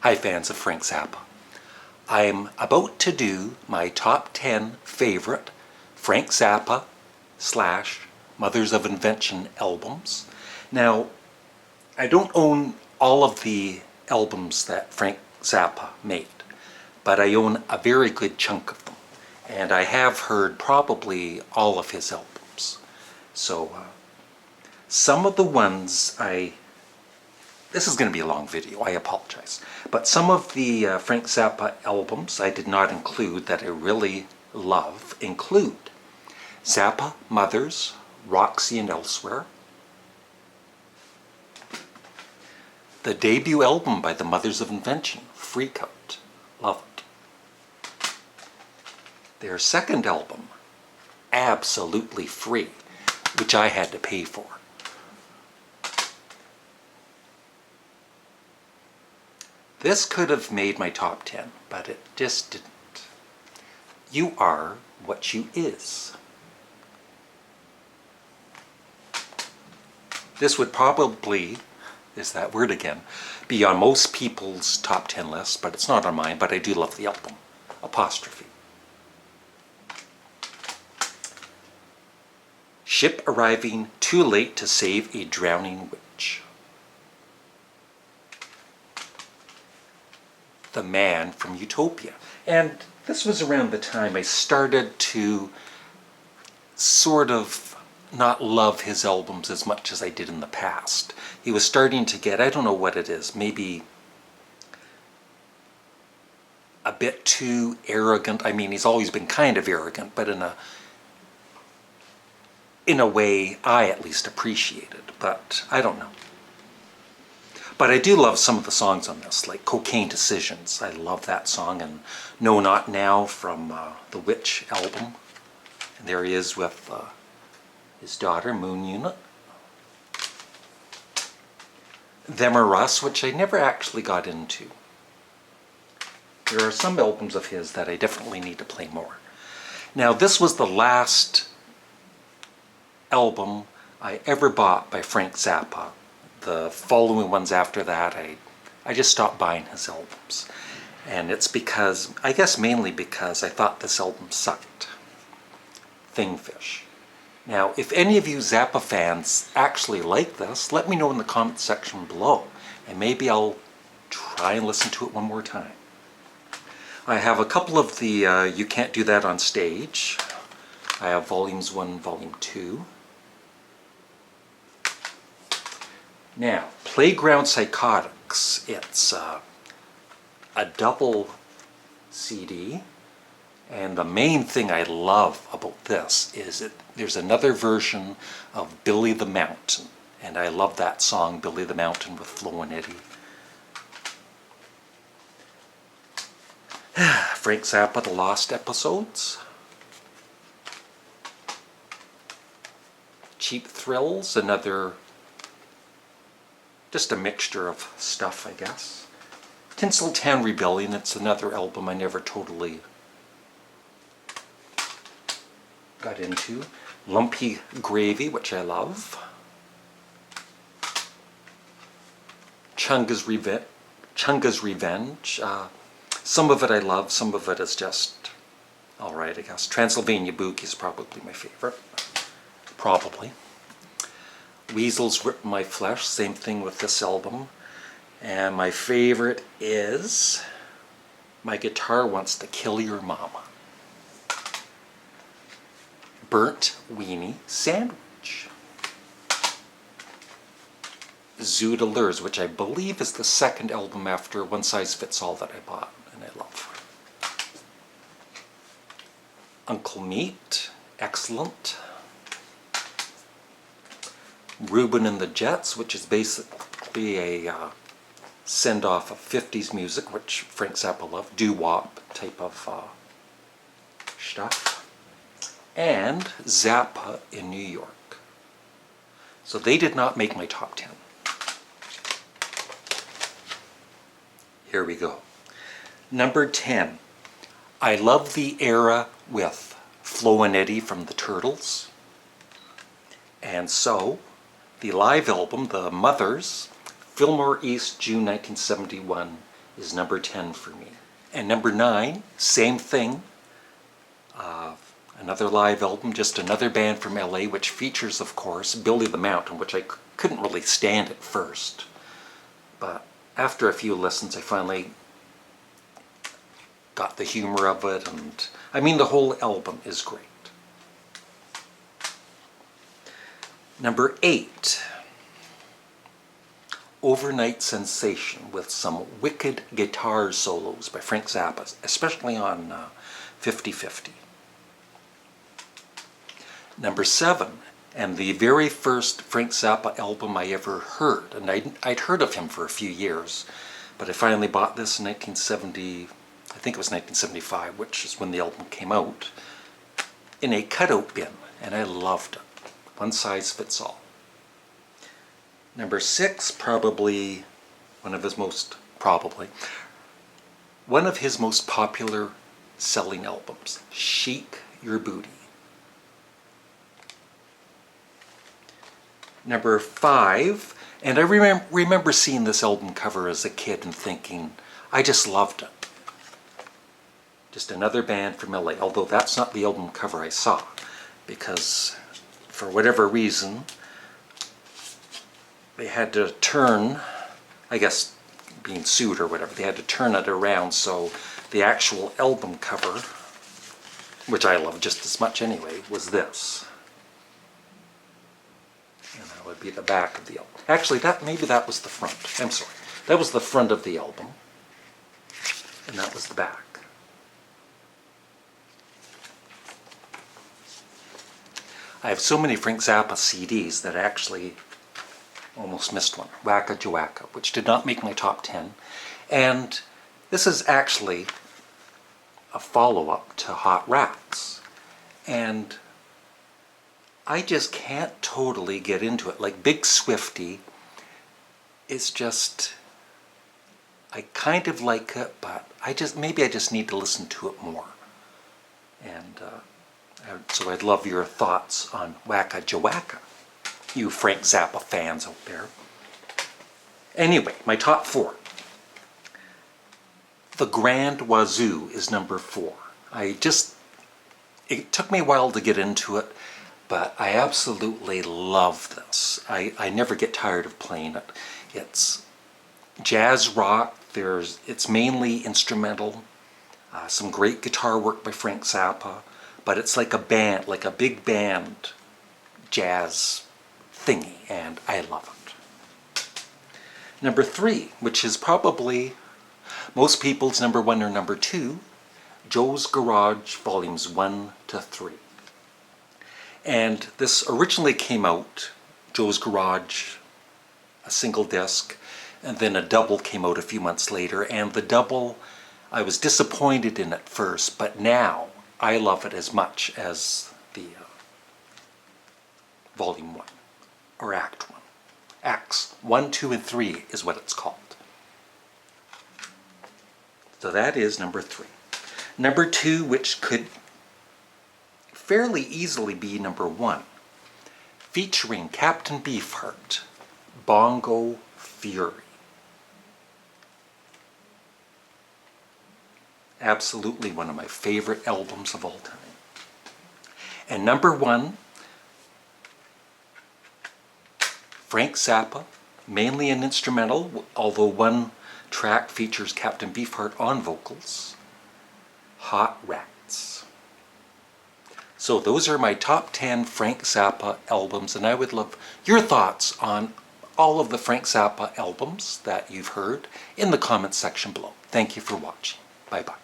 Hi fans of Frank Zappa. I'm about to do my top 10 favorite Frank Zappa / Mothers of Invention albums. Now, I don't own all of the albums that Frank Zappa made, but I own a very good chunk of them. And I have heard probably all of his albums. So some of the ones this is going to be a long video, I apologize. But some of the Frank Zappa albums I did not include that I really love include Zappa, Mothers, Roxy and Elsewhere, the debut album by the Mothers of Invention, Freak Out, love it. Their second album, Absolutely Free, which I had to pay for. This could have made my top 10, but it just didn't. You Are What You Is. This would probably, is that word again, be on most people's top 10 lists, but it's not on mine, but I do love the album. Apostrophe. Ship Arriving Too Late to Save a Drowning Witch. The Man from Utopia. And this was around the time I started to sort of not love his albums as much as I did in the past. He was starting to get, I don't know what it is, maybe a bit too arrogant. I mean, he's always been kind of arrogant, but in a way I at least appreciated, but I don't know. But I do love some of the songs on this, like Cocaine Decisions. I love that song, and No Not Now from the Witch album. And there he is with his daughter, Moon Unit. Them or Us, which I never actually got into. There are some albums of his that I definitely need to play more. Now, this was the last album I ever bought by Frank Zappa. The following ones after that, I just stopped buying his albums. And it's because, I guess mainly because I thought this album sucked. Thingfish. Now, if any of you Zappa fans actually like this, let me know in the comment section below. And maybe I'll try and listen to it one more time. I have a couple of the You Can't Do That on Stage. I have Volumes 1 and Volume 2. Now, Playground Psychotics, it's a double CD, and the main thing I love about this is there's another version of Billy the Mountain, and I love that song, Billy the Mountain with Flo and Eddie. Frank Zappa, The Lost Episodes. Cheap Thrills, another just a mixture of stuff, I guess. Tinseltown Rebellion, it's another album I never totally got into. Lumpy Gravy, which I love. Chunga's Revenge. Some of it I love, some of it is just alright, I guess. Transylvania Boogie is probably my favorite. Probably. Weasels Rip My Flesh, same thing with this album. And my favorite is My Guitar Wants to Kill Your Mama. Burnt Weenie Sandwich. Zoodalers, which I believe is the second album after One Size Fits All that I bought and I love. Uncle Meat, excellent. Reuben and the Jets, which is basically a send-off of 50s music, which Frank Zappa loved, doo-wop type of stuff. And Zappa in New York. So they did not make my top 10. Here we go. Number 10. I love the era with Flo and Eddie from the Turtles. And so, the live album, The Mothers, Fillmore East, June 1971, is number 10 for me. And number 9, same thing. Another live album, just another band from LA, which features, of course, Billy the Mountain, which I couldn't really stand at first. But after a few listens, I finally got the humor of it, and I mean, the whole album is great. Number 8, Overnight Sensation, with some wicked guitar solos by Frank Zappa, especially on 50/50. Number 7, and the very first Frank Zappa album I ever heard, and I'd heard of him for a few years, but I finally bought this in 1970, I think it was 1975, which is when the album came out, in a cutout bin, and I loved it. One size fits all. Number 6, probably one of his most popular selling albums, Shake Your Booty. Number 5, and I remember seeing this album cover as a kid and thinking, I just loved it. Just another band from LA, although that's not the album cover I saw, because for whatever reason, they had to turn, I guess being sued or whatever, they had to turn it around so the actual album cover, which I love just as much anyway, was this. And that would be the back of the album. Actually, maybe that was the front. I'm sorry. That was the front of the album, and that was the back. I have so many Frank Zappa CDs that I actually almost missed one, Wacka Jawacka, which did not make my top 10. And this is actually a follow-up to Hot Rats. And I just can't totally get into it. Like Big Swifty, it's just, I kind of like it, but maybe I just need to listen to it more. And so I'd love your thoughts on Wacka Jawacka, you Frank Zappa fans out there. Anyway, my top 4. The Grand Wazoo is number 4. It took me a while to get into it, but I absolutely love this. I never get tired of playing it. It's jazz rock, it's mainly instrumental, some great guitar work by Frank Zappa, but it's like a band, like a big band jazz thingy, and I love it. Number 3, which is probably most people's number 1 or number 2, Joe's Garage Volumes 1 to 3. And this originally came out, Joe's Garage, a single disc, and then a double came out a few months later, and the double, I was disappointed in at first, but now I love it as much as the Volume 1, or Act 1. Acts 1, 2, and 3 is what it's called. So that is number 3. Number 2, which could fairly easily be number 1, featuring Captain Beefheart, Bongo Fury. Absolutely one of my favorite albums of all time. And number 1, Frank Zappa, mainly an instrumental, although one track features Captain Beefheart on vocals, Hot Rats. So those are my top 10 Frank Zappa albums, and I would love your thoughts on all of the Frank Zappa albums that you've heard in the comments section below. Thank you for watching. Bye-bye.